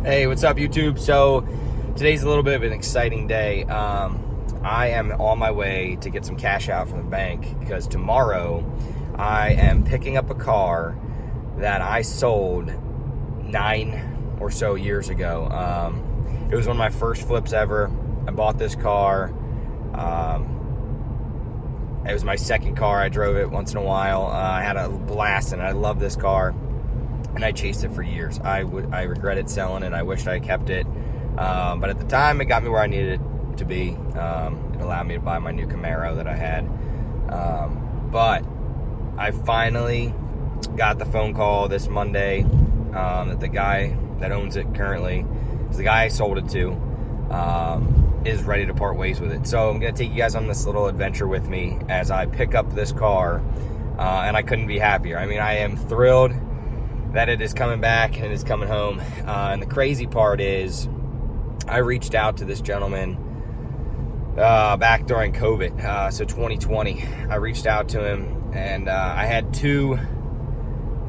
Hey, what's up, YouTube? So today's a little bit of an exciting day. I am on my way to get some cash out from the bank because tomorrow I am picking up a car that I sold 9 or so years ago. It was one of my first flips ever. I bought this car. It was my second car. I drove it once in a while. I had a blast and I love this car. And I chased it for years. I regretted selling it. I wished I kept it. But at the time, it got me where I needed it to be. It allowed me to buy my new Camaro that I had. But I finally got the phone call this Monday that the guy that owns it currently, is the guy I sold it to, is ready to part ways with it. So I'm going to take you guys on this little adventure with me as I pick up this car. And I couldn't be happier. I mean, I am thrilled that it is coming back and it is coming home. And the crazy part is I reached out to this gentleman back during COVID, so 2020. I reached out to him and I had 2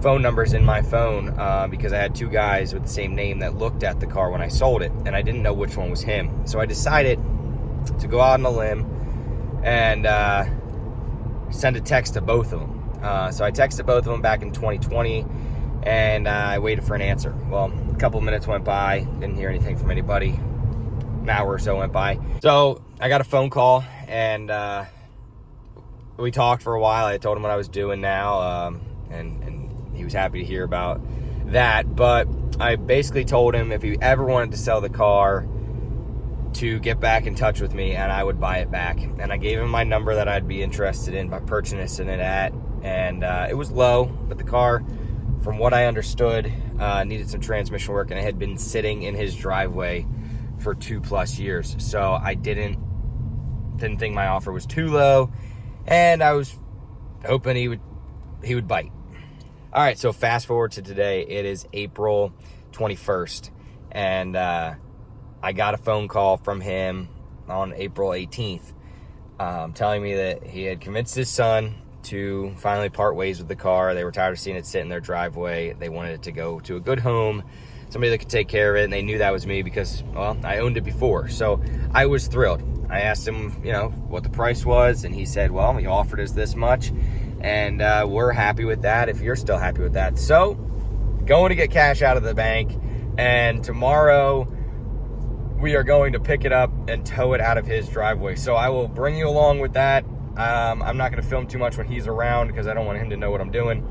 phone numbers in my phone because I had 2 guys with the same name that looked at the car when I sold it, and I didn't know which one was him. So I decided to go out on a limb and send a text to both of them. So I texted both of them back in 2020. And I waited for an answer. Well, a couple of minutes went by, didn't hear anything from anybody. An hour or so went by. So I got a phone call and we talked for a while. I told him what I was doing now, and he was happy to hear about that. But I basically told him if he ever wanted to sell the car, to get back in touch with me and I would buy it back. And I gave him my number that I'd be interested in by purchasing it at. And it was low, but the car, from what I understood, needed some transmission work, and it had been sitting in his driveway for 2+ years. So I didn't think my offer was too low, and I was hoping he would bite. All right, so fast forward to today. It is April 21st, and I got a phone call from him on April 18th, telling me that he had convinced his son to finally part ways with the car. They were tired of seeing it sit in their driveway. They wanted it to go to a good home, somebody that could take care of it, and they knew that was me because, well, I owned it before. So I was thrilled. I asked him, what the price was, and he said, well, he offered us this much, and we're happy with that if you're still happy with that. So going to get cash out of the bank, and tomorrow we are going to pick it up and tow it out of his driveway. So I will bring you along with that. I'm not going to film too much when he's around because I don't want him to know what I'm doing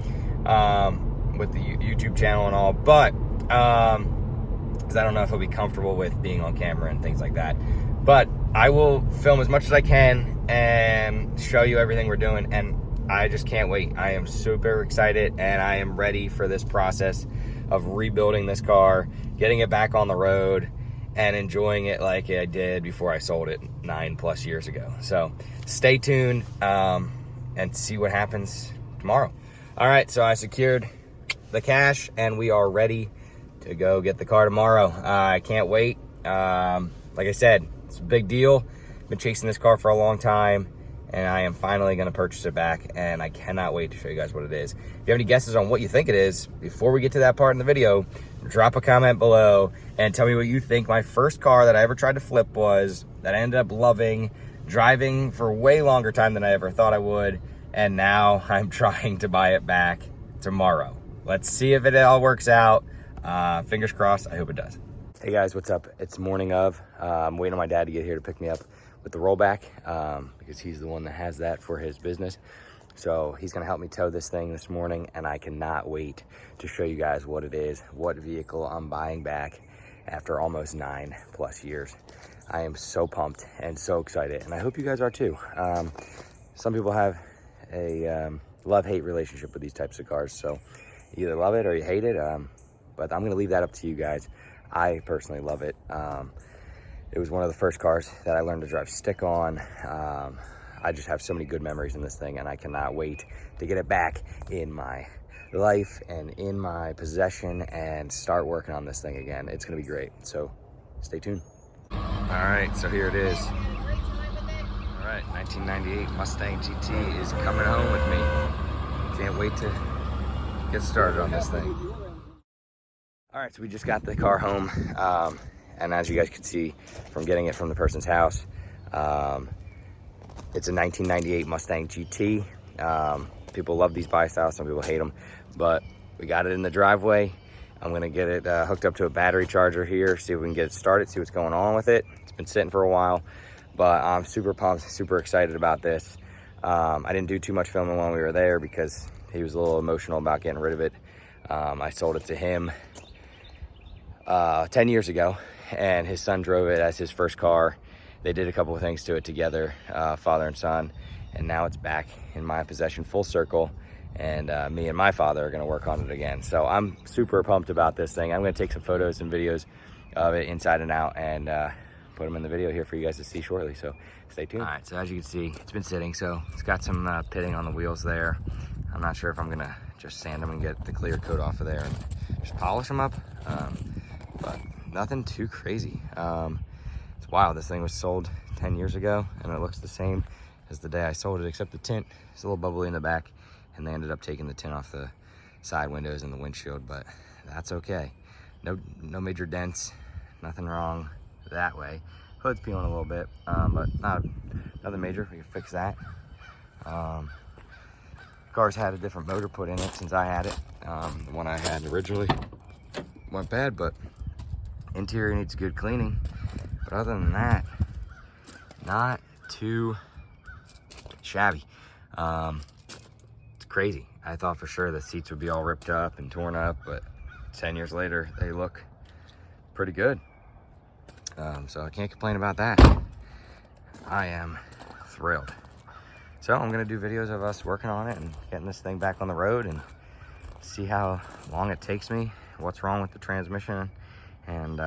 with the YouTube channel and all, but because I don't know if he'll be comfortable with being on camera and things like that. But I will film as much as I can and show you everything we're doing, and I just can't wait. I am super excited, and I am ready for this process of rebuilding this car, getting it back on the road, and enjoying it like I did before I sold it 9+ years ago. So stay tuned and see what happens tomorrow. All right, so I secured the cash and we are ready to go get the car tomorrow. I can't wait. Like I said, it's a big deal. Been chasing this car for a long time, and I am finally going to purchase it back, and I cannot wait to show you guys what it is. If you have any guesses on what you think it is, before we get to that part in the video, drop a comment below and tell me what you think my first car that I ever tried to flip was, that I ended up loving, driving for way longer time than I ever thought I would, and now I'm trying to buy it back tomorrow. Let's see if it all works out. Fingers crossed. I hope it does. Hey guys, what's up? It's morning of. I'm waiting on my dad to get here to pick me up with the rollback because he's the one that has that for his business. So he's gonna help me tow this thing this morning, and I cannot wait to show you guys what it is, what vehicle I'm buying back after almost 9+ years. I am so pumped and so excited, and I hope you guys are too. Some people have a love-hate relationship with these types of cars, so you either love it or you hate it, but I'm gonna leave that up to you guys. I personally love it. It was one of the first cars that I learned to drive stick on. I just have so many good memories in this thing, and I cannot wait to get it back in my life and in my possession and start working on this thing again. It's gonna be great, so stay tuned. All right, so here it is. All right, 1998 Mustang GT is coming home with me. Can't wait to get started on this thing. All right, so we just got the car home, and as you guys can see from getting it from the person's house, it's a 1998 Mustang GT. People love these buy styles, some people hate them, but we got it in the driveway. I'm gonna get it hooked up to a battery charger here, see if we can get it started, see what's going on with it. It's been sitting for a while, but I'm super pumped, super excited about this. I didn't do too much filming when we were there because he was a little emotional about getting rid of it. I sold it to him 10 years ago, and his son drove it as his first car. They did a couple of things to it together, father and son, and now it's back in my possession full circle, and me and my father are gonna work on it again. So I'm super pumped about this thing. I'm gonna take some photos and videos of it inside and out and put them in the video here for you guys to see shortly, so stay tuned. All right, so as you can see, it's been sitting, so it's got some pitting on the wheels there. I'm not sure if I'm gonna just sand them and get the clear coat off of there and just polish them up, but nothing too crazy. It's wild, this thing was sold 10 years ago and it looks the same as the day I sold it, except the tint is a little bubbly in the back, and they ended up taking the tint off the side windows and the windshield, but that's okay. No major dents, nothing wrong that way. Hood's peeling a little bit, but nothing major. We can fix that. Car's had a different motor put in it since I had it. The one I had originally went bad, but interior needs good cleaning. But other than that, not too shabby. It's crazy. I thought for sure the seats would be all ripped up and torn up, but 10 years later, they look pretty good. So I can't complain about that. I am thrilled. So I'm gonna do videos of us working on it and getting this thing back on the road and see how long it takes me, what's wrong with the transmission, and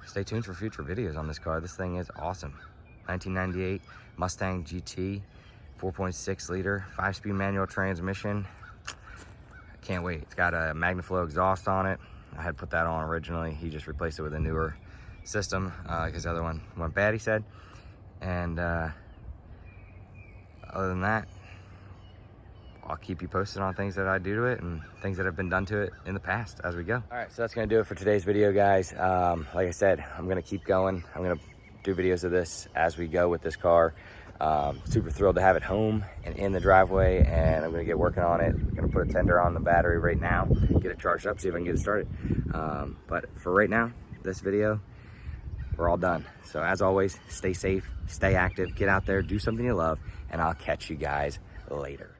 stay tuned for future videos on this car. This thing is awesome. 1998 Mustang GT, 4.6 liter, 5-speed manual transmission. I can't wait. It's got a Magnaflow exhaust on it. I had put that on originally. He just replaced it with a newer system because the other one went bad, he said. And other than that, I'll keep you posted on things that I do to it and things that have been done to it in the past as we go. All right, so that's gonna do it for today's video, guys. Like I said, I'm gonna keep going. I'm gonna do videos of this as we go with this car. Super thrilled to have it home and in the driveway, and I'm gonna get working on it. I'm gonna put a tender on the battery right now, get it charged up, see if I can get it started. But for right now, this video, we're all done. So as always, stay safe, stay active, get out there, do something you love, and I'll catch you guys later.